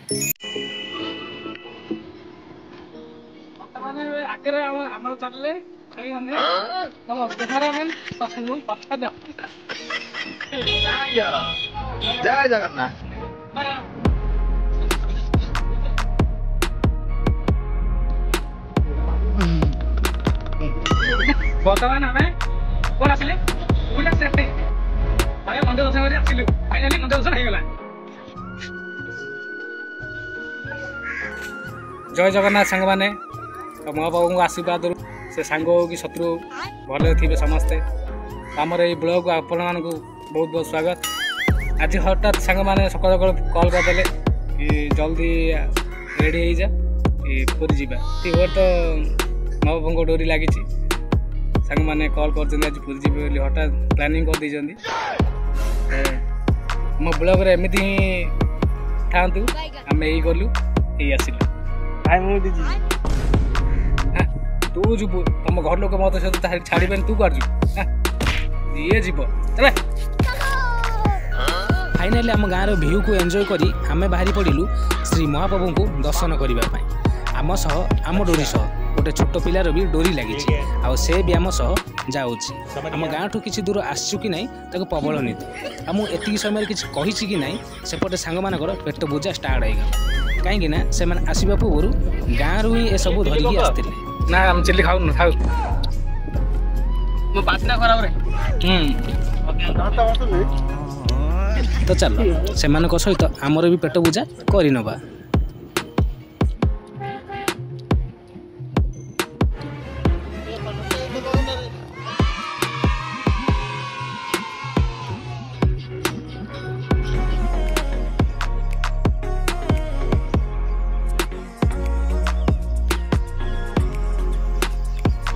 ମାନେ ଆଗରେ ଆମର ଚାଲିଲେ ତମ କ୍ୟାମେରାମ୍ୟାନ୍ କଥା ଦିଅ। ଜୟ ଜଗନ୍ନାଥ। ବର୍ତ୍ତମାନ ଆମେ କୋଣ ଆସିଲେ ମନ୍ଦିର ଦର୍ଶନ କରି ଆସିଲୁ। ଫାଇନାଲି ମନ୍ଦିର ଦର୍ଶନ ହେଇଗଲା। ଜୟ ଜଗନ୍ନାଥ ସାଙ୍ଗମାନେ। ମହାପ୍ରଭୁଙ୍କ ଆଶୀର୍ବାଦରୁ ସେ ସାଙ୍ଗ ହଉ କି ଶତ୍ରୁ ହଉ ଭଲରେ ଥିବେ ସମସ୍ତେ। ଆମର ଏଇ ବ୍ଲଗକୁ ଆପଣମାନଙ୍କୁ ବହୁତ ବହୁତ ସ୍ୱାଗତ। ଆଜି ହଠାତ୍ ସାଙ୍ଗମାନେ ସକାଳୁ ସକାଳୁ କଲ୍ କରିଦେଲେ କି ଜଲ୍ଦି ରେଡ଼ି ହେଇଯା ପୁରୀ ଯିବା। ହୁଏ ତ ମହାପ୍ରଭୁଙ୍କ ଡୋରି ଲାଗିଛି। ସାଙ୍ଗମାନେ କଲ୍ କରିଛନ୍ତି ଆଜି ପୁରୀ ଯିବେ ବୋଲି ହଠାତ୍ ପ୍ଲାନିଂ କରିଦେଇଛନ୍ତି। ମୋ ବ୍ଲଗ୍ରେ ଏମିତି ହିଁ ଥାଆନ୍ତୁ। ଆମେ ଏଇ ଗଲୁ ଏଇ ଆସିଲୁ। ଭାଇ ମୁଁ ବି ଯିବି। ତୁ ଯିବୁ ତମ ଘର ଲୋକ ମତ ସହିତ ଛାଡ଼ିବେନି। ତୁ କୁଆଡ଼େ ଯିବୁ? ଇଏ ଯିବ ଚାଲେ। ଫାଇନାଲି ଆମ ଗାଁର ଭିୟୁକୁ ଏନ୍ଜୟ କରି ଆମେ ବାହାରି ପଡ଼ିଲୁ ଶ୍ରୀ ମହାପ୍ରଭୁଙ୍କୁ ଦର୍ଶନ କରିବା ପାଇଁ। ଆମ ସହ ଆମ ଡୋରି ସହ ଗୋଟେ ଛୋଟ ପିଲାର ବି ଡୋରି ଲାଗିଛି। ଆଉ ସେ ବି ଆମ ସହ ଯାଉଛି। ଆମ ଗାଁଠୁ କିଛି ଦୂର ଆସିଛୁ କି ନାହିଁ ତାକୁ ପ୍ରବଳ ନିଦ। ଆଉ ମୁଁ ଏତିକି ସମୟରେ କିଛି କହିଛି କି ନାହିଁ ସେପଟେ ସାଙ୍ଗମାନଙ୍କର ପେଟ ପୂଜା ଷ୍ଟାର୍ଟ ହେଇଗଲା। କାହିଁକି ନା ସେମାନେ ଆସିବା ପୂର୍ବରୁ ଗାଁରୁ ହିଁ ଏସବୁ ଧରିକି ଆସିଥିଲେ। ନା ଆମେ ଚିଲି ଖାଉନୁ ଖାଉ ମୋ ପାଟନା ଖରାପରେ। ତ ଚାଲ ସେମାନଙ୍କ ସହିତ ଆମର ବି ପେଟ ପୂଜା କରିନେବା।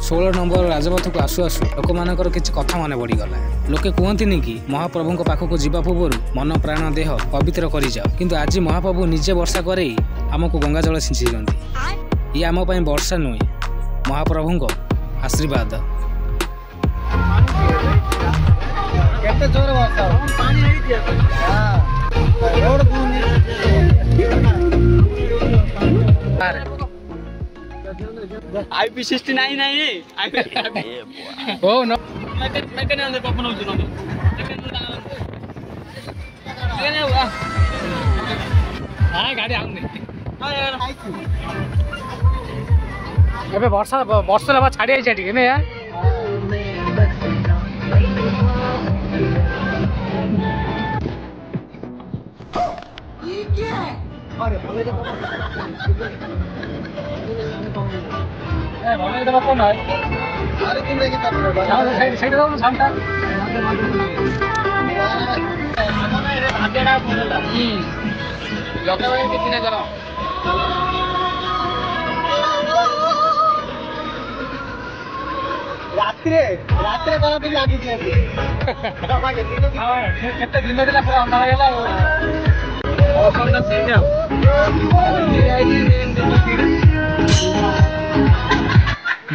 ଷୋହଳ ନମ୍ବର ରାଜପଥକୁ ଆସୁ ଆସୁ ଲୋକମାନଙ୍କର କିଛି କଥା ମନେ ପଡ଼ିଗଲା। ଲୋକେ କୁହନ୍ତିନି କି ମହାପ୍ରଭୁଙ୍କ ପାଖକୁ ଯିବା ପୂର୍ବରୁ ମନ ପ୍ରାଣ ଦେହ ପବିତ୍ର କରିଯାଅ। କିନ୍ତୁ ଆଜି ମହାପ୍ରଭୁ ନିଜେ ବର୍ଷା କରେଇ ଆମକୁ ଗଙ୍ଗା ଜଳ ସିଞ୍ଚିଛନ୍ତି। ଇଏ ଆମ ପାଇଁ ବର୍ଷା ନୁହେଁ, ମହାପ୍ରଭୁଙ୍କ ଆଶୀର୍ବାଦ। କେତେ ଜୋର ବର୍ଷା IP69 नहीं ओ नो गाड़ी आउनी ଏବେ ବର୍ଷା ହେବା ଛାଡ଼ି ଯାଇଛି ଟିକେ ନା। ରାତିରେ କଣ ବି ଲାଗିଛି କେତେ ଦିନ ଥିଲା ପୁରା ଅନ୍ଧାର ହେଇଗଲା।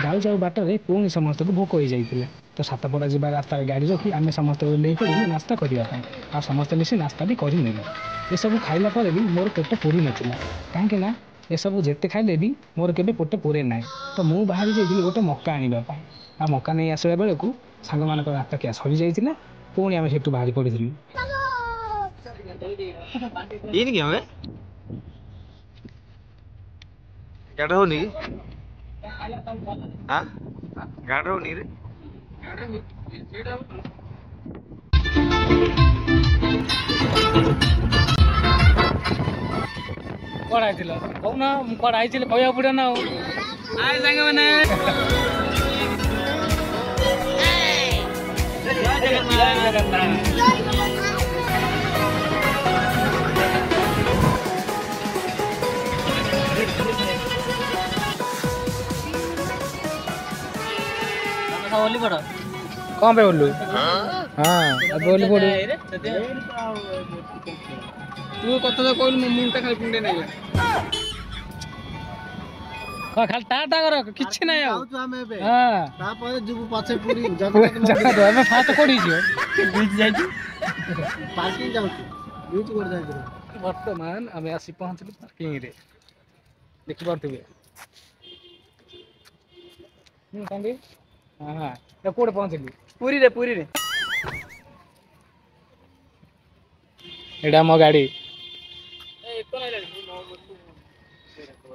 ଯାଉ ଯାଉ ବାଟରେ ପୁଣି ସମସ୍ତଙ୍କୁ ଭୋକ ହେଇଯାଇଥିଲା। ତ ସାତପଡ଼ା ଯିବା ରାସ୍ତାରେ ଗାଡ଼ି ରଖି ଆମେ ସମସ୍ତେ ଓହ୍ଲେଇକି ନାସ୍ତା କରିବା ପାଇଁ ଆଉ ସମସ୍ତେ ମିଶି ନାସ୍ତା ବି କରିନେଲୁ। ଏସବୁ ଖାଇଲା ପରେ ବି ମୋର ପେଟ ପୁରି ନଥିଲା। କାହିଁକି ନା ଏସବୁ ଯେତେ ଖାଇଲେ ବି ମୋର କେବେ ପେଟ ପୁରେ ନାହିଁ। ତ ମୁଁ ବାହାରି ଯାଇଥିଲି ଗୋଟେ ମକା ଆଣିବା ପାଇଁ। ଆଉ ମକା ନେଇ ଆସିବା ବେଳକୁ ସାଙ୍ଗମାନଙ୍କର ରାସ୍ତା ସରିଯାଇଥିଲା। ପୁଣି ଆମେ ସେଠୁ ବାହାରି ପଡ଼ିଥିଲୁ। ଗାଡ ହଉନି ଗାଡ ହଉନି ରେ କୁଆଡ଼େ ଆଇଥିଲ କହୁନ? ମୁଁ କୁଆଡ଼େ ଆଇଥିଲି କହିବାକୁ ପଡ଼ିବ ନା। ଆଉ ସାଙ୍ଗମାନେ କଣ ପାଇଁ ବୋଲୁ? ବୋଲି ପଡୁ ତୁ କଥା ତ କହିଲୁ ମୋ ମୁଣ୍ଡଟା ଖାଲି କୁଣ୍ଡେ ନାଇଁ ଖାଲି ଟା କର କିଛି ନାହିଁ ଆଉ। ତାପରେ ଯିବୁ ପଛେ ପୁରୀ ଆମେ ଫାଷ୍ଟ କୋଉଠି ଯିବ? ବିଚ୍ ଯାଇଛି ପାର୍କିଂ ଯାଉଛି ବିଚ୍ କୋଉଠି ଯାଇଥିଲ? ବର୍ତ୍ତମାନ ଆମେ ଆସି ପହଞ୍ଚିଲୁ ପାର୍କିଂରେ ଦେଖିପାରୁଥିବେ। କାହିଁକି ହଁ କୋଉଠି ପହଞ୍ଚିଲୁ? ପୁରୀରେ ଏଇଟା ଆମ ଗାଡ଼ି।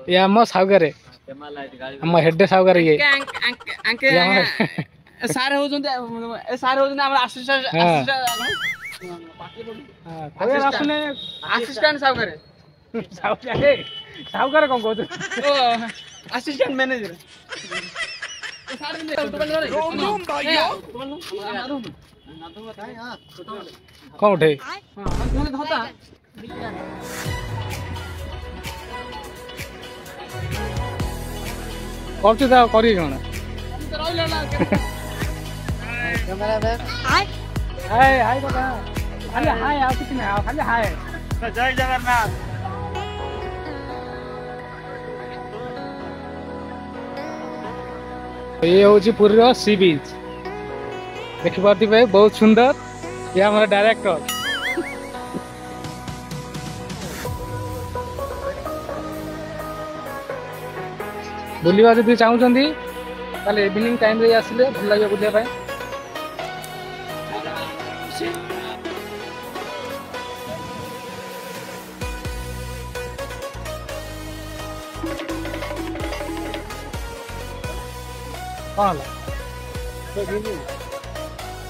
ଇଏ ଆମ ସାଉଗାରେ ଆମ ହେଡେ ସାଉଗାରେ ଇଏ ସାର୍ ହଉଛନ୍ତି ଆମର ଆସିଷ୍ଟାଣ୍ଟ ସାଉଗାରେ ସାଉଗାରେ କଣ କହୁଛୁ? Assistant manager. କଣ ଉଠେ କରୁଛୁ ତ କରିବି କଣ? ଖାଲି ହାଏ ଆଉ କିଛି ନାହିଁ, ଆଉ ଖାଲି ହାଏ। ଜୟ ଜଗନ୍ନାଥ। ଇଏ ହଉଛି ପୁରୀର ସି ବିଚ୍ ଦେଖିପାରୁଥିବେ, ବହୁତ ସୁନ୍ଦର। ଇଏ ଆମର ଡାଇରେକ୍ଟର। ବୁଲିବା ଯଦି ଚାହୁଁଛନ୍ତି ତାହେଲେ ଇଭିନିଂ ଟାଇମରେ ଆସିଲେ ଭଲ ଲାଗିବ ବୁଲିବା ପାଇଁ। କଣ ହେଲା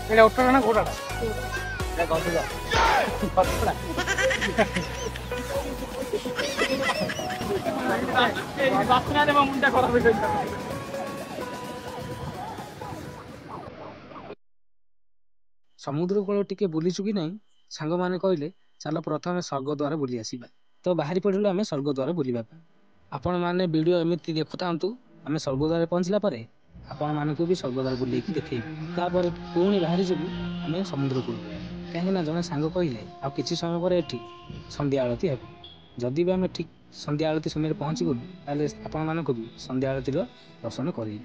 ଏଇଟା ଅଟୋ ନା ଘୋଡ଼ାଟା? ସମୁଦ୍ର କୂଳ ଟିକେ ବୁଲିଛୁ କି ନାହିଁ? ସାଙ୍ଗମାନେ କହିଲେ ଚାଲ ପ୍ରଥମେ ସ୍ୱର୍ଗଦ୍ୱାର ବୁଲି ଆସିବା। ତ ବାହାରି ପଡ଼ିଲୁ ଆମେ ସ୍ୱର୍ଗଦ୍ୱାର ବୁଲିବା ପାଇଁ। ଆପଣମାନେ ଭିଡ଼ିଓ ଏମିତି ଦେଖୁଥାନ୍ତୁ। ଆମେ ସ୍ୱର୍ଗଦ୍ୱାରରେ ପହଞ୍ଚିଲା ପରେ ଆପଣମାନଙ୍କୁ ବି ସ୍ୱର୍ଗଦ୍ୱାର ବୁଲେଇକି ଦେଖେଇବୁ। ତାପରେ ପୁଣି ବାହାରି ଯିବୁ ଆମେ ସମୁଦ୍ର କୂଳ। କାହିଁକିନା ଜଣେ ସାଙ୍ଗ କହିଲେ ଆଉ କିଛି ସମୟ ପରେ ଏଠି ସନ୍ଧ୍ୟା ଆଳତୀ ହେବ। ଯଦି ବି ଆମେ ଠିକ୍ ସନ୍ଧ୍ୟା ଆଳତୀ ସମୟରେ ପହଞ୍ଚିଗଲୁ ତାହେଲେ ଆପଣମାନଙ୍କୁ ବି ସନ୍ଧ୍ୟା ଆଳତୀର ଦର୍ଶନ କରିବୁ।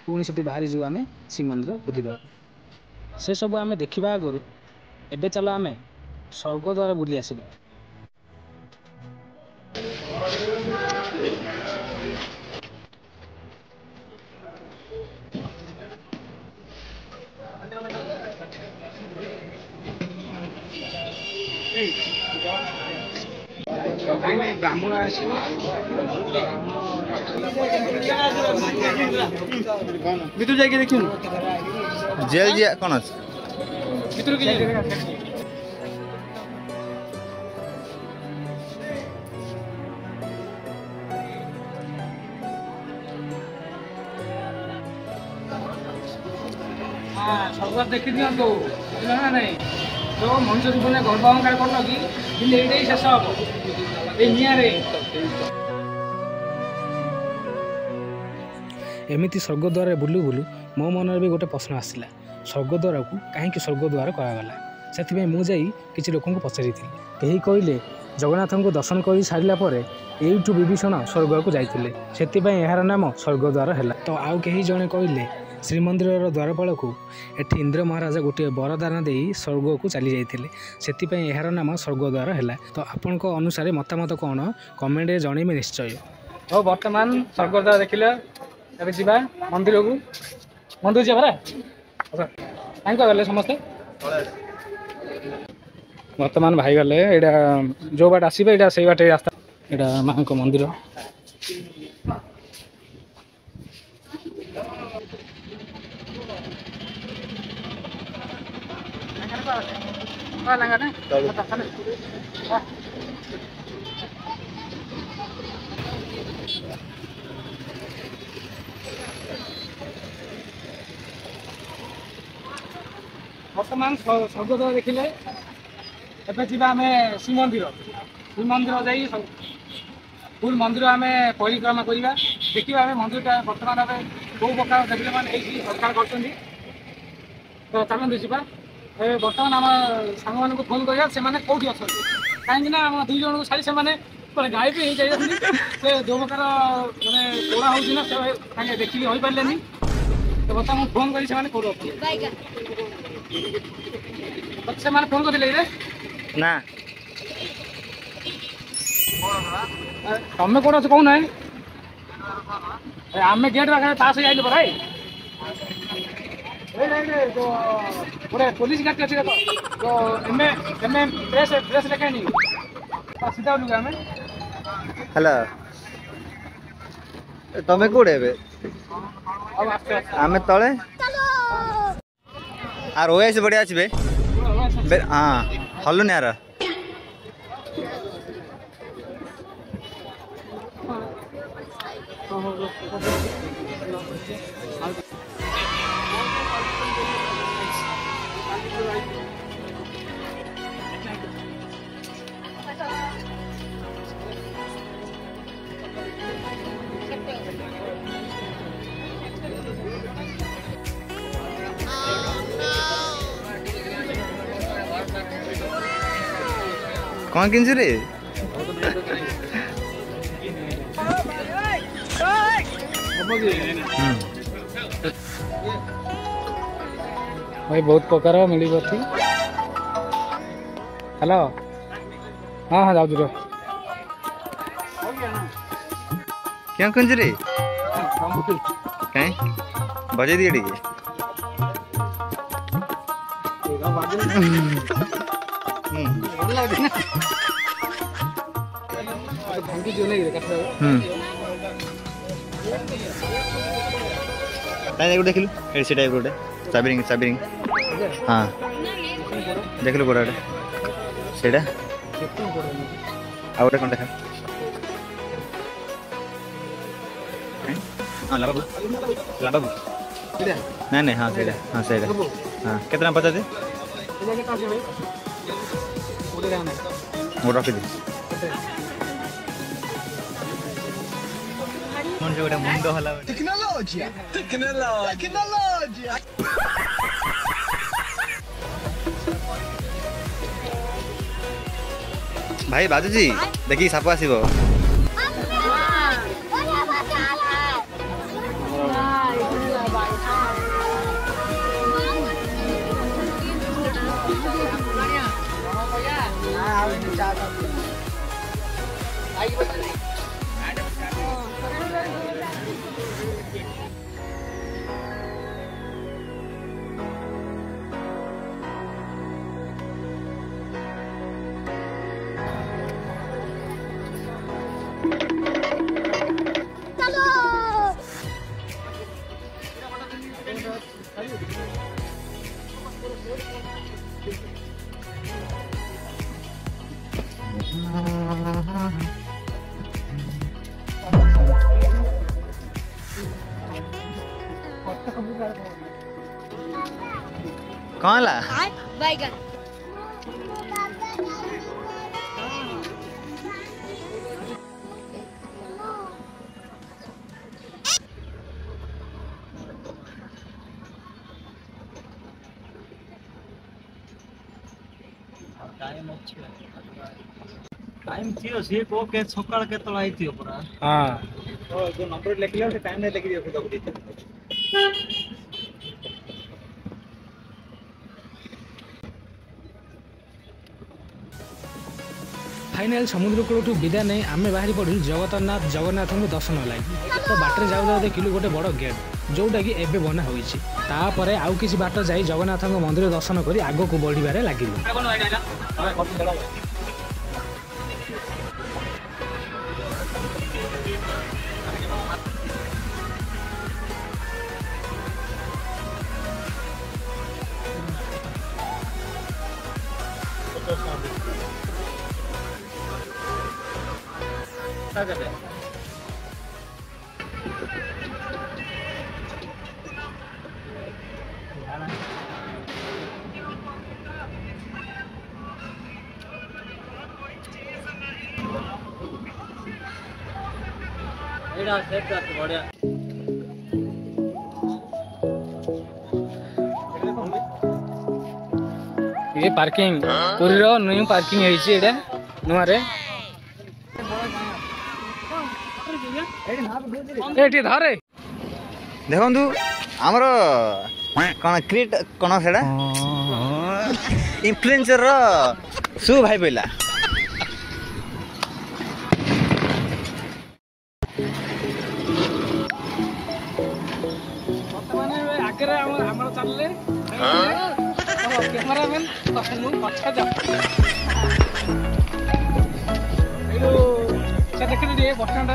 ପୁଣି ସେଠି ବାହାରିଯିବୁ ଆମେ ଶ୍ରୀମନ୍ଦିର ବୁଲିବା। ସେସବୁ ଆମେ ଦେଖିବା ଆଗରୁ ଏବେ ଚାଲ ଆମେ ସ୍ୱର୍ଗଦ୍ୱାର ବୁଲି ଆସିବା। ବ୍ରାହ୍ମଣ ଆସିବ ଭିତରୁ ଯାଇକି ଦେଖିବୁ ଜେଲ୍ ଯିବା କ'ଣ ଅଛି? ଭିତରକୁ ସ୍ୱର୍ଗଦ୍ୱାର ଦେଖି ଦିଅନ୍ତୁ, ବୁଝିଲ ନା ନାଇଁ? ଯେଉଁ ମଣିଷ ଜୀବନରେ ଗର୍ବ ଅହଙ୍କାର କରୁନ କି କିନ୍ତୁ ଏଇଟା ହିଁ ଶେଷ ହବ ଏଇ ନିଆଁରେ। ଏମିତି ସ୍ୱର୍ଗଦ୍ୱାରରେ ବୁଲୁ ବୁଲୁ ମୋ ମନରେ ବି ଗୋଟେ ପ୍ରଶ୍ନ ଆସିଲା, ସ୍ୱର୍ଗଦ୍ୱାରକୁ କାହିଁକି ସ୍ୱର୍ଗଦ୍ୱାର କୁହାଗଲା? ସେଥିପାଇଁ ମୁଁ ଯାଇ କିଛି ଲୋକଙ୍କୁ ପଚାରିଥିଲି। କେହି କହିଲେ ଜଗନ୍ନାଥଙ୍କୁ ଦର୍ଶନ କରି ସାରିଲା ପରେ ଏଇଠୁ ବିଭୀଷଣ ସ୍ୱର୍ଗକୁ ଯାଇଥିଲେ, ସେଥିପାଇଁ ଏହାର ନାମ ସ୍ୱର୍ଗଦ୍ୱାର ହେଲା। ତ ଆଉ କେହି ଜଣେ କହିଲେ ଶ୍ରୀମନ୍ଦିରର ଦ୍ୱାରପାଳକୁ ଏଠି ଇନ୍ଦ୍ର ମହାରାଜା ଗୋଟିଏ ବରଦାନ ଦେଇ ସ୍ୱର୍ଗକୁ ଚାଲି ଯାଇଥିଲେ, ସେଥିପାଇଁ ଏହାର ନାମ ସ୍ୱର୍ଗଦ୍ୱାର ହେଲା। ତ ଆପଣଙ୍କ ଅନୁସାରେ ମତାମତ କ'ଣ କମେଣ୍ଟରେ ଜଣେଇବେ ନିଶ୍ଚୟ। ହଉ ବର୍ତ୍ତମାନ ସ୍ୱର୍ଗଦ୍ୱାର ଦେଖିଲେ, ଏବେ ଯିବା ମନ୍ଦିରକୁ। ମନ୍ଦିର ଯିବା ପରା, କାହିଁକି ଗଲେ ସମସ୍ତେ? ବର୍ତ୍ତମାନ ଭାଇ ଗଲେ, ଏଇଟା ଯେଉଁ ବାଟ ଆସିବେ ଏଇଟା ସେଇ ବାଟେ ରାସ୍ତା। ଏଇଟା ମାଙ୍କ ମନ୍ଦିର। ବର୍ତ୍ତମାନ ସ୍ୱର୍ଗଦ୍ୱାର ଦେଖିଲେ, ଏବେ ଯିବା ଆମେ ଶ୍ରୀମନ୍ଦିର। ଶ୍ରୀମନ୍ଦିର ଯାଇ ଫୁଲ୍ ମନ୍ଦିର ଆମେ ପରିକ୍ରମା କରିବା, ଦେଖିବା ଆମେ ମନ୍ଦିରଟା ବର୍ତ୍ତମାନ ଆମେ କେଉଁ ପ୍ରକାର ଡେଭଲପମେଣ୍ଟ ହେଇକି ସରକାର କରିଛନ୍ତି। ତ ଚାଲନ୍ତୁ ଯିବା। ଏବେ ବର୍ତ୍ତମାନ ଆମ ସାଙ୍ଗମାନଙ୍କୁ ଫୋନ୍ କରିବା ସେମାନେ କେଉଁଠି ଅଛନ୍ତି, କାହିଁକିନା ଆମ ଦୁଇ ଜଣଙ୍କୁ ଛାଡ଼ି ସେମାନେ ଗାୟବ ହେଇଯାଇଛନ୍ତି। ସେ ଯେଉଁ ପ୍ରକାର ମାନେ ପୋଡ଼ା ହେଉଛି ନା, ସେ ତାଙ୍କେ ଦେଖିକି ହୋଇପାରିଲେନି। ତ ବର୍ତ୍ତମାନ ମୁଁ ଫୋନ୍ କରି ସେମାନେ କେଉଁଠି ଅଛନ୍ତି। ସେମାନେ ଫୋନ୍ କରିଥିଲେ ରେ ନା ତମେ କୋଉଠି ଅଛ କହୁନା ଆମେ ଗେଟ୍ ପାଖରେ ପାସ୍ ହେଇ ଆଇଲୁ ପରା ଗୋଟେ ପୋଲିସ ଗାଡ଼ି ଅଛି ଦେଖ ଏମେ ପ୍ରେସ୍ ଲେଖାଏନି सीधा ଆମେ हेलो तमे कोड़े बे आमे तळे आर ओएस बढ़िया अछि बे हां हल्लो ने यार कौन किन रे भाई बहुत प्रकार मिली थी हेलो हाँ हाँ जाऊ रो क्या किन रे कहीं बजे दिए टिके देखिलु एसी टाइप रोड चाबिरिंग चाबिरिंग हाँ देखिलु कोड़ा सेटा आउटे कोन देखा हां लाबा नहीं हाँ सेटा हाँ कितना पता दे वो रख दे मन जो गोटे मुंड हला टेक्नोलॉजी भाई बाजूजी देखी साप आसीबो कौन ला बैगन टाइम थियो से को के सकाळ के तळाई थियो पुरा हाँ तो जो नंबर लिखले से टाइम नहीं लिखि दियो तो फाइनाल समुद्र कूलू विदा नहीं आम बाहरी पड़ू जगन्नाथ को दर्शन लगे तो बाटर जाऊ जाऊ देखिलु गोटे बड़ गेट जोटा कि एबे बना होईछि तापरे आउ किछि बाट जाई जगन्नाथ मंदिर दर्शन करी आगो को बढ़िबारे लागिलु एडा सेट कर बढ़िया ये पार्किंग पुरी रो न्यू पार्किंग हेछि एडा नुआ रे एठी धरे देखंतु हमर कोन क्रिएट कोन सेडा इन्फ्लुएंसर रो सु भाई पहिला କ୍ୟାମେରାମ୍ୟାନ୍ ପଛ ଯାଅ ସେ ଦେଖିଲି ଟିକେ ବସଷ୍ଟାଣ୍ଡ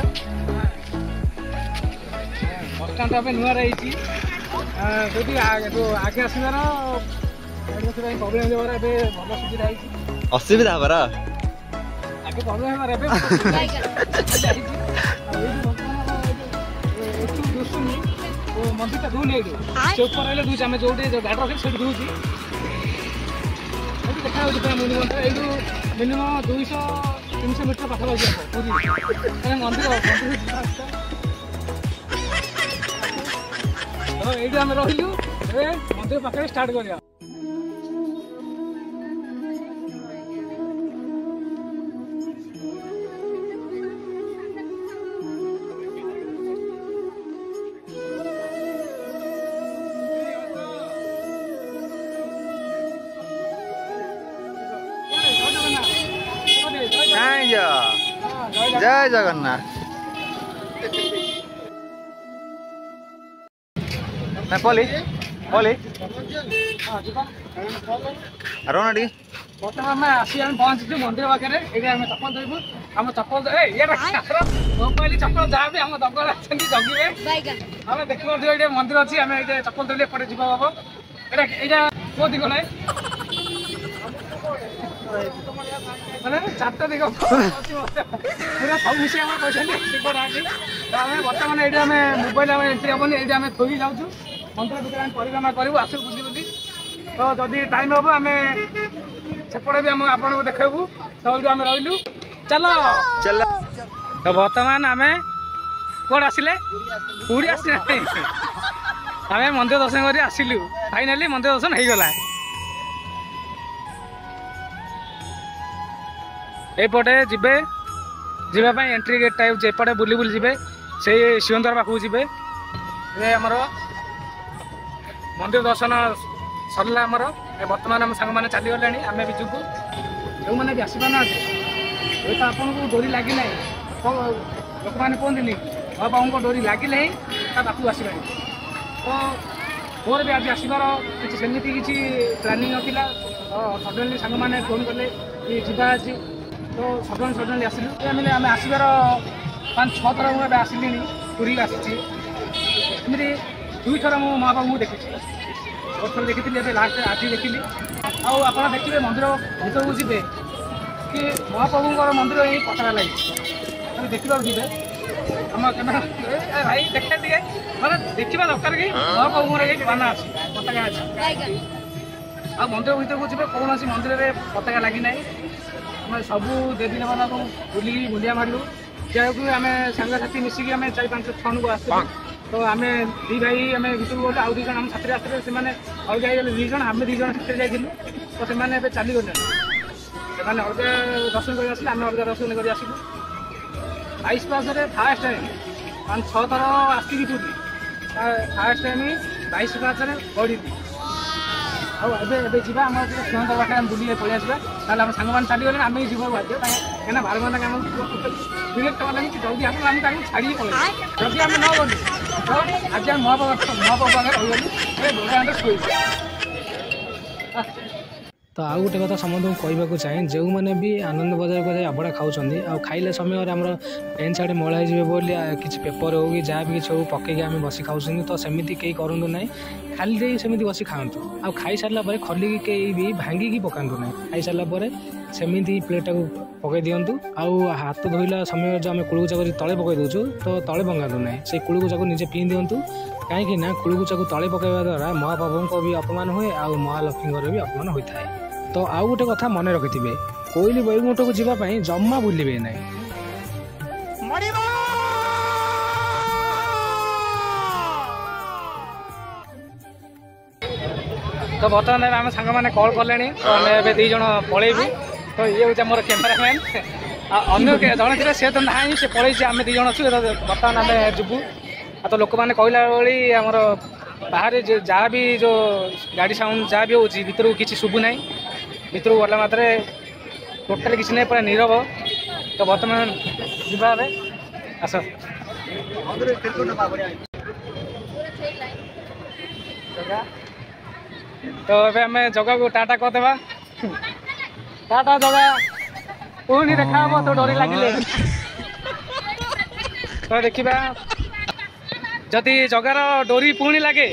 ଏବେ ନୂଆରେ ହେଇଛି ଯଦି ଆଗେ ଆସିବାର ସେଥିପାଇଁ ପ୍ରୋବ୍ଲେମ୍ ହେବାର ଏବେ ଭଲ ସୁବିଧା ହେଇଛି ଅସୁବିଧା ହବାର ଆଗେ ପ୍ରୋବ୍ଲେମ୍ ହେବାର ଏବେ ଏଠୁ ଦୁଶୁନି ମନ୍ଦିରଟା ଧୁଉନି ଏଇଠୁ ସେ ଉପରେ ରହିଲେ ଧୁଉଛି ଆମେ ଯୋଉଠି ଗାଡ଼ି ରଖିଛୁ ସେଇଠି ଧୁଉଛି ଏଇଠି ଦେଖାଯାଉଛି ପୁରା ମିନିମମ୍ ଏଇଠୁ ମିନିମମ୍ 200-300 ମିଟର ପାଖାପାଖି ହବ ପୁରୀ ମନ୍ଦିର ଏଇଠି ଆମେ ରହିଲୁ ଏବେ ମନ୍ଦିର ପାଖରେ ଷ୍ଟାର୍ଟ କରିବା ଜୟ ଜଗନ୍ନାଥ ପଲି ପଲି ରହୁନା ଟିକେ ବର୍ତ୍ତମାନ ଆମେ ଆସି ଆମେ ପହଞ୍ଚିଛୁ ମନ୍ଦିର ପାଖରେ ଏଇଠି ଆମେ ଚପଲ ଧରିବୁ ଆମ ଚପଲ ମୋବାଇଲ ଚପଲ ଯାହା ବି ଆମ ଦଗଳ ଅଛନ୍ତି ଜଗିବେ ଆମେ ଦେଖିପାରୁଥିବୁ ଏଇଠି ମନ୍ଦିର ଅଛି ଆମେ ଏଇଠି ଚପଲ ଧରିଲେ ଏପଟେ ଯିବା ହବ ଏଇଟା କୋଉ ଦିଗ ନାହିଁ ମାନେ ଚାରିଟା ଦିଗ ପୁରା ସବୁ ମିଶେଇ ଆମର କହିଛନ୍ତି ଟିକଟ ଅଛି ତ ଆମେ ବର୍ତ୍ତମାନ ଏଇଠି ଆମେ ମୋବାଇଲ ଆମେ ଏଣ୍ଟ୍ରି ହେବନି ଏଇଠି ଆମେ ଥୋଇ ଯାଉଛୁ ମନ୍ଦିର ଭିତରେ ଆମେ ପରିକ୍ରମା କରିବୁ ଆସିବୁ ବୁଲି ବୁଲି ତ ଯଦି ଟାଇମ୍ ହେବ ଆମେ ସେପଟେ ବି ଆମେ ଆପଣଙ୍କୁ ଦେଖେଇବୁ ତ ଏଇଠୁ ଆମେ ରହିଲୁ ଚାଲ ଚାଲ ତ ବର୍ତ୍ତମାନ ଆମେ କୁଆଡ଼େ ଆସିଲେ ପୁରୀ ଆସିଲେ ଆମେ ମନ୍ଦିର ଦର୍ଶନ କରି ଆସିଲୁ ଫାଇନାଲି ମନ୍ଦିର ଦର୍ଶନ ହେଇଗଲା ଏପଟେ ଯିବା ପାଇଁ ଏଣ୍ଟ୍ରି ଗେଟ୍ଟା ହେଉଛି ଏପଟେ ବୁଲି ବୁଲି ଯିବେ ସେଇ ସିଂହଦ୍ୱାର ପାଖକୁ ଯିବେ ଏ ଆମର ମନ୍ଦିର ଦର୍ଶନ ସରିଲା ଆମର ବର୍ତ୍ତମାନ ଆମ ସାଙ୍ଗମାନେ ଚାଲିଗଲେଣି ଆମେ ବି ଯିବୁ ଯେଉଁମାନେ ବି ଆସିପାରୁନାହାନ୍ତି ହୁଏତ ଆପଣଙ୍କୁ ଡୋରି ଲାଗିନାହିଁ ଲୋକମାନେ କୁହନ୍ତିନି ମହାପ୍ରଭୁଙ୍କ ଡୋରି ଲାଗିଲେ ହିଁ ତା ପାଖକୁ ଆସିପାରିବେ ତ ମୋର ବି ଆଜି ଆସିବାର କିଛି ସେମିତି କିଛି ପ୍ଲାନିଂ ନଥିଲା ତ ସଡନଲି ସାଙ୍ଗମାନେ ଫୋନ୍ କଲେ କି ଯିବା ଆଜି ତ ସଡନଲି ଆସିଲୁ ଆମେ ଆସିବାର 5-6 ଥର ମୁଁ ଏବେ ଆସିଲିଣି ପୁରୀ ଆସିଛି ଏମିତି 2 ଥର ମୁଁ ମହାପ୍ରଭୁଙ୍କୁ ଦେଖିଛି ବହୁତ ଥର ଦେଖିଥିଲି ଏବେ ଲାଷ୍ଟ ଆଜି ଦେଖିଲି ଆଉ ଆପଣ ଦେଖିବେ ମନ୍ଦିର ଭିତରକୁ ଯିବେ କି ମହାପ୍ରଭୁଙ୍କର ମନ୍ଦିର ଏଇ ପତାକା ଲାଗିଛି ଆମେ ଦେଖିବାକୁ ଯିବେ ଆମ କ୍ୟାମେରା ଭାଇ ଦେଖେ ଟିକେ ମାନେ ଦେଖିବା ଦରକାର କି ମହାପ୍ରଭୁଙ୍କର ଏଇ ବାନା ଅଛି ପତାକା ଅଛି ଆଉ ମନ୍ଦିର ଭିତରକୁ ଯିବେ କୌଣସି ମନ୍ଦିରରେ ପତାକା ଲାଗିନାହିଁ ଆମେ ସବୁ ଦେବୀ ଦେବତାଙ୍କୁ ବୁଲିକି ମୁଣ୍ଡିଆ ମାରିଲୁ ଯାହାକୁ ଆମେ ସାଙ୍ଗସାଥି ମିଶିକି ଆମେ 4-5 ଜଣକୁ ଆସିଥିଲୁ ତ ଆମେ 2 ଭାଇ ଆମେ ଭିତରକୁ ଗଲୁ ଆଉ 2 ଜଣ ଆମ ସାଥିରେ ଆସିଥିଲେ ସେମାନେ ଅଲଗା ହେଇଗଲେ 2 ଜଣ ଆମେ 2 ଜଣ ସାଥିରେ ଯାଇଥିଲୁ ତ ସେମାନେ ଏବେ ଚାଲିଗଲେ ସେମାନେ ଅଲଗା ଦର୍ଶନ କରି ଆସିଲେ ଆମେ ଅଲଗା ଦର୍ଶନ କରି ଆସିଲୁ 22 ପାହାଚରେ ଫାଷ୍ଟ ଟାଇମ୍ 5-6 ଥର ଆସିକି ପୁରୀ ଫାଷ୍ଟ ଟାଇମ୍ 22 ପାହାଚରେ ଗଡ଼ିଲି ଆଉ ଏବେ ଯିବା ଆମର ସିଂହଦ୍ୱାର ପାଖରେ ଆମେ ବୁଲିକି ପଳେଇ ଆସିବା ତାହେଲେ ଆମ ସାଙ୍ଗମାନେ ଚାଲିଗଲେ ଆମେ ଯିବାକୁ ବାଧ୍ୟ କାହିଁକିନା ଭାରମାନ ଆମକୁ ଡିରେକ୍ଟ କଲେ ଜଲ୍ଦି ଆସିଲେ ଆମେ ତାଙ୍କୁ ଛାଡ଼ିକି ପଳେଇବା ଯଦି ଆମେ ନ ଗଲୁ ତ ଆଜି ଆମେ ମହାପ୍ରଭୁ ପାଖରେ ରହିଗଲୁ ଆମେ ଶୋଇବୁ ତ ଆଉ ଗୋଟେ କଥା ସମସ୍ତଙ୍କୁ କହିବାକୁ ଚାହେଁ ଯେଉଁମାନେ ବି ଆନନ୍ଦ ବଜାରକୁ ଯାଇ ଅବଢ଼ା ଖାଉଛନ୍ତି ଆଉ ଖାଇଲା ସମୟରେ ଆମର ପେନ୍ ସାର୍ଟ ମଇଳା ହେଇଯିବ ବୋଲି କିଛି ପେପର ହେଉ କି ଯାହା ବି କିଛି ହଉ ପକେଇକି ଆମେ ବସି ଖାଉଛନ୍ତି ତ ସେମିତି କେହି କରନ୍ତୁ ନାହିଁ ଖାଲି ଦେଇ ସେମିତି ବସି ଖାଆନ୍ତୁ ଆଉ ଖାଇସାରିଲା ପରେ ଖଲିକି କେହି ବି ଭାଙ୍ଗିକି ପକାନ୍ତୁ ନାହିଁ ଖାଇସାରିଲା ପରେ ସେମିତି ପ୍ଲେଟ୍ଟାକୁ ପକାଇ ଦିଅନ୍ତୁ ଆଉ ହାତ ଧୋଇଲା ସମୟରେ ଯେଉଁ ଆମେ କୁଳୁକୁଚାକୁ ତଳେ ପକାଇ ଦେଉଛୁ ତ ତଳେ ପକାନ୍ତୁ ନାହିଁ ସେଇ କୁଳୁକୁଚାକୁ ନିଜେ ପିଇ ଦିଅନ୍ତୁ କାହିଁକି ନା କୁଳୁକୁଚାକୁ ତଳେ ପକାଇବା ଦ୍ୱାରା ମହାପ୍ରଭୁଙ୍କ ବି ଅପମାନ ହୁଏ ଆଉ ମହାଲକ୍ଷ୍ମୀଙ୍କର ବି ଅପମାନ ହୋଇଥାଏ ତ ଆଉ ଗୋଟେ କଥା ମନେ ରଖିଥିବେ କୋଇଲି ବୈକୁଣ୍ଠକୁ ଯିବା ପାଇଁ ଜମା ଭୁଲିବେ ନାହିଁ ତ ବର୍ତ୍ତମାନ ଆମେ ସାଙ୍ଗମାନେ କଲ୍ କଲେଣି ତ ଆମେ ଏବେ 2 ଜଣ ପଳେଇବୁ ତ ଇଏ ହେଉଛି ଆମର କ୍ୟାମେରାମ୍ୟାନ୍ ଆଉ ଅନ୍ୟ ଜଣେ ଥିଲେ ସେ ତ ନାହିଁ ସେ ପଳେଇଛି ଆମେ 2 ଜଣ ଅଛୁ ବର୍ତ୍ତମାନ ଆମେ ଯିବୁ ଆଉ ତ ଲୋକମାନେ କହିଲା ଭଳି ଆମର ବାହାରେ ଯାହା ବି ଯେଉଁ ଗାଡ଼ି ସାଉଣ୍ଡ ଯାହା ବି ହେଉଛି ଭିତରକୁ କିଛି ଶୁଭୁ ନାହିଁ ଭିତରକୁ ଗଲା ମାତ୍ରେ ଟୋଟାଲି କିଛି ନାହିଁ ପୁରା ନୀରବ ତ ବର୍ତ୍ତମାନ ଯିବା ଏବେ ଆସ तो ଏବେ ଆମେ ଜଗାକୁ ଟାଟା କରିଦେବା। ଟାଟା ଜଗା, ପୁଣି ଦେଖା ହବ ତୋ ଡୋରି ଲାଗିଲେ। ତ ଦେଖିବା ଯଦି ଜଗାର ଡୋରି ପୁଣି ଲାଗେ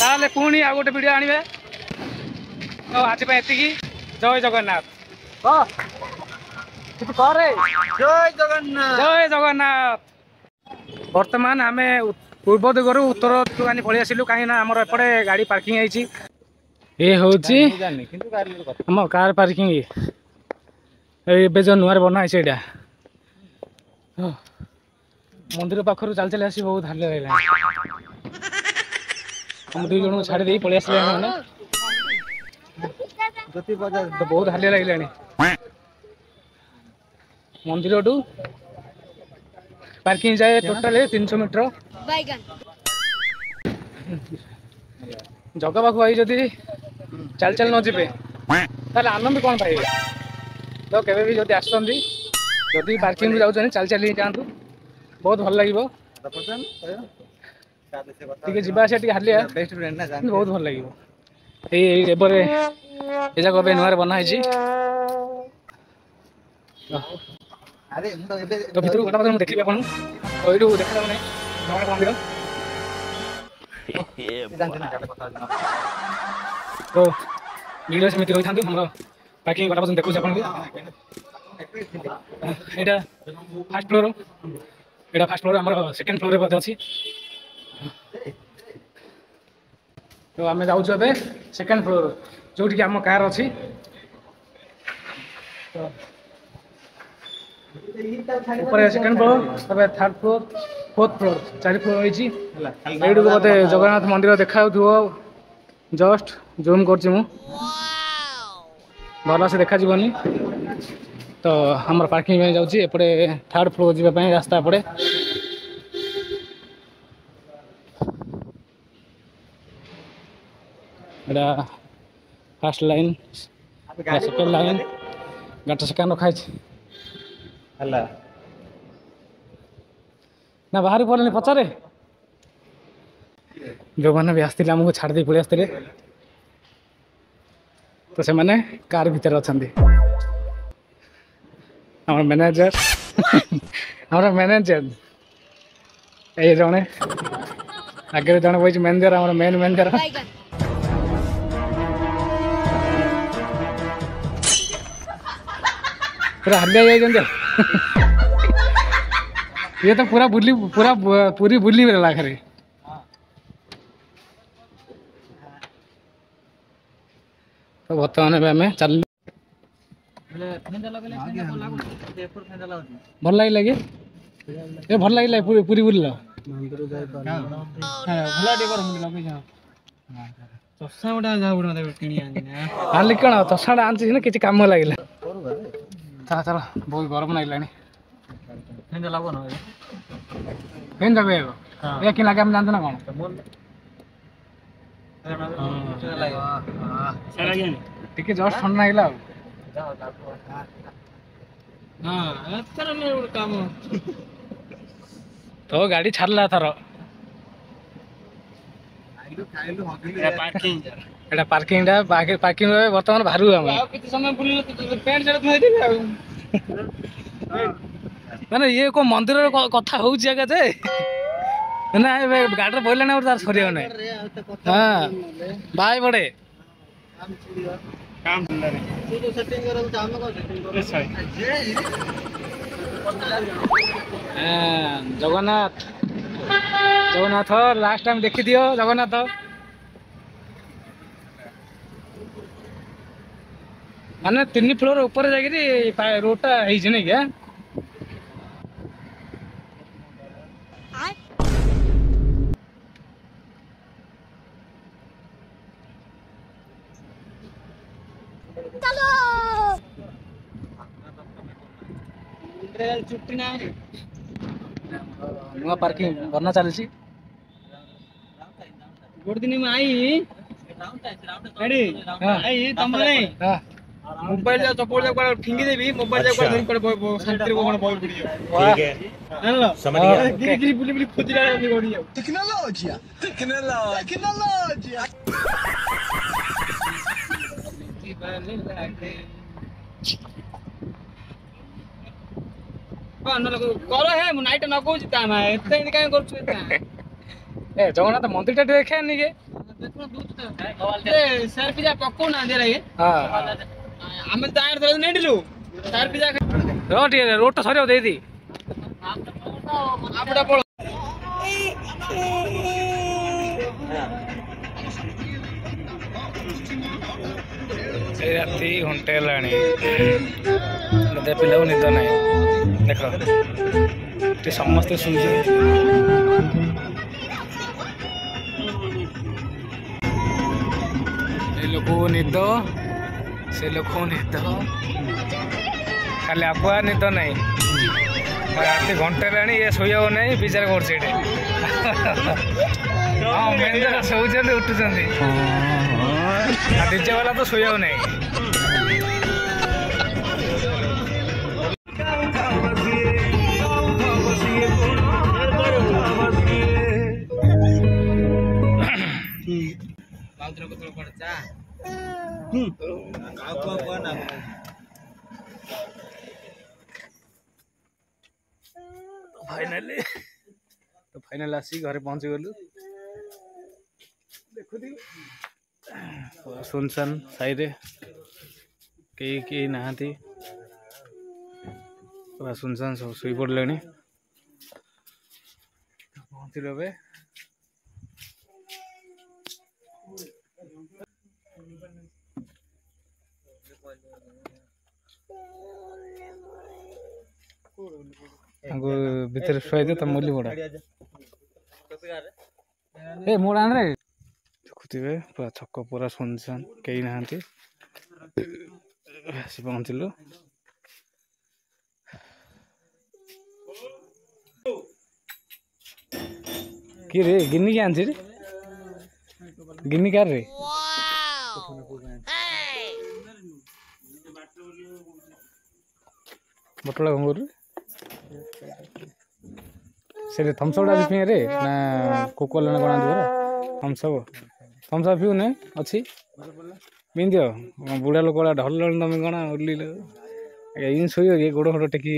ତାହେଲେ ପୁଣି ଆଉ ଗୋଟେ ଭିଡ଼ିଓ ଆଣିବେ। ତ ଆଜି ପାଇଁ ଏତିକି। ଜୟ ଜଗନ୍ନାଥ। କିଛି କରେ। ଜୟ ଜଗନ୍ନାଥ। ଜୟ ଜଗନ୍ନାଥ। ବର୍ତ୍ତମାନ ଆମେ ପୂର୍ବ ଦିଗରୁ ଉତ୍ତର ଦିଗକୁ ଆଣି ପଳେଇ ଆସିଲୁ, କାହିଁକି ନା ଆମର ଏପଟେ ଗାଡ଼ି ପାର୍କିଂ ହେଇଛି। ଏ ହେଉଛି ଆମ କାର ପାର୍କିଂ। ଏବେ ଯେଉଁ ନୂଆରେ ବନା ହେଇଛି ଏଇଟା। ମନ୍ଦିର ପାଖରୁ ଚାଲି ଚାଲି ଆସି ବହୁତ ହାଲିଆ ଲାଗିଲାଣି। ଆମ ଦୁଇ ଜଣଙ୍କୁ ଛାଡ଼ି ଦେଇ ପଳେଇ ଆସିଲେ ମାନେ ବହୁତ ହାଲିଆ ଲାଗିଲାଣି। ମନ୍ଦିରଠୁ ପାର୍କିଂ ଯାଏ ଟୋଟାଲି 300 ମିଟର। ଜଗା ପାଖକୁ ଭାଇ ଯଦି ଚାଲି ଚାଲି ନ ଯିବେ ତାହେଲେ ଆନନ୍ଦ କ'ଣ ପାଇବେ? ତ କେବେ ବି ଯଦି ଆସୁଛନ୍ତି, ଯଦି ପାର୍କିଂକୁ ଯାଉଛନ୍ତି ଚାଲି ଚାଲି ଯାଆନ୍ତୁ, ବହୁତ ଭଲ ଲାଗିବ। ଟିକେ ଯିବା ଆସିବା ଟିକେ ହାଲିଆ, ବହୁତ ଭଲ ଲାଗିବ। ଏଇ ଏବରେ ଏ ଯାକ ଏବେ ନୂଆରେ ବନା ହେଇଛି। ତ ଭିତରକୁ ଗଲା ପରେ ମୁଁ ଦେଖିବି ଆପଣ। ତ ଏଇଠୁ ଦେଖାଯାଉ ନାହିଁ ଜଗନ୍ନାଥ ମନ୍ଦିର। ତ ଭିଡ଼ିଓ ସେମିତି ରହିଥାନ୍ତୁ। ଆମର ପାର୍କିଂ ଗଲା ପର୍ଯ୍ୟନ୍ତ ଦେଖୁଛି ଆପଣଙ୍କୁ। ଏଇଟା ଫାର୍ଷ୍ଟ ଫ୍ଲୋର, ଏଇଟା ଫାର୍ଷ୍ଟ ଫ୍ଲୋର, ଆମର ସେକେଣ୍ଡ ଫ୍ଲୋରରେ ମଧ୍ୟ ଅଛି। ତ ଆମେ ଯାଉଛୁ ଏବେ ସେକେଣ୍ଡ ଫ୍ଲୋର, ଯେଉଁଠିକି ଆମ କାର ଅଛି। ଉପରେ ସେକେଣ୍ଡ ଫ୍ଲୋର, ତାପରେ third floor, fourth floor, 4 floor ହେଇଛି। ଏଇଠିକୁ ବୋଧେ ଜଗନ୍ନାଥ ମନ୍ଦିର ଦେଖାଯାଉଥିବ। ଜଷ୍ଟ ଜୁମ୍ କରୁଛି ମୁଁ, ଭଲସେ ଦେଖାଯିବନି। ତ ଆମର ପାର୍କିଂ ପାଇଁ ଯାଉଛି। ଏପଟେ ଥାର୍ଡ ଫ୍ଲୋର ଯିବା ପାଇଁ ରାସ୍ତା ଏପଟେ। ଏଇଟା ଫାର୍ଷ୍ଟ ଲାଇନ୍, ସେକେଣ୍ଡ ଲାଇନ୍, ଗାଡ଼ି ସେକେଣ୍ଡ ରଖା ହେଇଛି ହେଲା ନା। ବାହାରି ପଡ଼ିଲେନି ପଚାରେ। ଯେଉଁମାନେ ବି ଆସିଥିଲେ ଆମକୁ ଛାଡ଼ି ଦେଇ ପଳେଇ ଆସିଥିଲେ, ତ ସେମାନେ କାର ଭିତରେ ଅଛନ୍ତି। ଆମର ମ୍ୟାନେଜର ଆମର ମ୍ୟାନେଜର ଏଇ ଜଣେ ଆଗରେ ଜଣେ ବହିଛି ମ୍ୟାନେଜର, ଆମର ମେନ୍ ମ୍ୟାନେଜର। ପୁରା ହାଲିଆ ହେଇଯାଇଛନ୍ତି। ଇଏ ତ ପୁରା ପୁରୀ ବୁଲିଗଲା ଆଖରେ। ତ ବର୍ତ୍ତମାନ ଏବେ ଆମେ ଚାଲିଲୁ। ଭଲ ଲାଗିଲା କି? ଏ ଭଲ ଲାଗିଲା ପୁରୀ ବୁଲିଲ? ଆଣିଲି କ'ଣ ଚଷାଟା ଆଣିଛି ସିନା, କିଛି କାମ ଲାଗିଲା। ଚାଲ ବହୁତ ଗରମ ଲାଗିଲାଣି। କେମିତି ଯାବେ ଏ କି ଲାଗେ ଆମେ ଜାଣିଛୁ ନା କ'ଣ? ଟିକେ ଜଷ୍ଟ ଥଣ୍ଡା ଲାଗିଲା ଆଉ। ତ ଗାଡ଼ି ଛାଡ଼ିଲା ଥର। ଏଇଟା ପାର୍କିଂଟା, ପାର୍କିଂ ବର୍ତ୍ତମାନ ବାହାରୁ ଆମେ ମାନେ ଇଏ କୋଉ ମନ୍ଦିରର କଥା ହଉଛି ଆଜ୍ଞା ଯେ ନା ଏବେ ଗାଡ଼ିରେ ବଇଲାଣି ଆଉ ତାର ସରିବ ନାହିଁ। ହଁ ବାଏ ବଡ଼େ ଜଗନ୍ନାଥ ଜଗନ୍ନାଥ ଲାଷ୍ଟ ଟାଇମ୍ ଦେଖିଦିଅ ଜଗନ୍ନାଥ। ମାନେ 3 ଫ୍ଲୋର ଉପରେ ଯାଇକିରି ରୋଡଟା ହେଇଛି ନାଇଁ କି? ନୂଆ ପାର୍କିଂ ବନା ଚାଲିଛି। ଗୋଟେ ଦିନ ମୁଁ ଆଇ ତମ मोबाइल जा चप्पल जा कोड ठिंगी देबी मोबाइल जा कोड धरि कोड शांति रे कोन बॉय पड़ी ठीक है जानलो समझ गया गिरी गिरी बुली बुली खोजला अपनी गोड़ी जाऊ टेक्नोलॉजी कर हे मु नाइट न कहू ता मा एते काई करछु एता ए जगन्नाथ मंदिर टा देखे नि के देखो दूत ए सर पिजा पक्को ना दे रे हां हमें तार थोड़ा नेडिलु सर पिजा रोटी रोट सरियो दे दी आपड़ा पळ से राति घंटे लाणी मते पिला निद नाही देख समस्ते सुन लोक निद से लोक निद खाली आपुआ निद नहीं राति घंटे लाणी ये शोया नहीं विचार कर हाँ मेन शोचंदी उठुचंदी डीजे वाला तो शोया नहीं फाइनल आसी घरे पहुंची गलु सुनसान साई रे कई नहांती पूरा सुनसान सब शुई पड़े पहुँचल ए भितर शुआई दे मुली बड़ा ए मोड़ आन रे देखुवे पूरा छक पूरा सुनसान कई नहांती आसी पहुँचलु कि रे गिन्नी के आंची रे गिन्नी कार रे बटला कौन कर से थम्सअप आज पी रे ना कोको लेना कौन आंदी थम्सअप पिउ ने अच्छी पी दियो बुढ़ा लोक ढल तुम कौन उर्ल इन शोय गोड़ फोड़ टेकी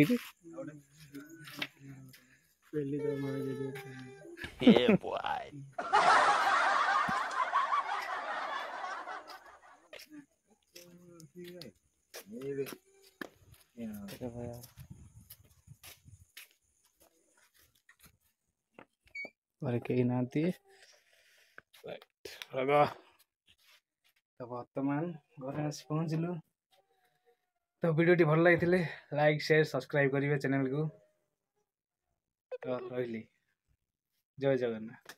घरे कई ना तो बर्तमान घर आस पहुँचलु तो वीडियो भल लगी लाइक शेयर सब्सक्राइब करेंगे चैनल को तो रही जय जगन्नाथ।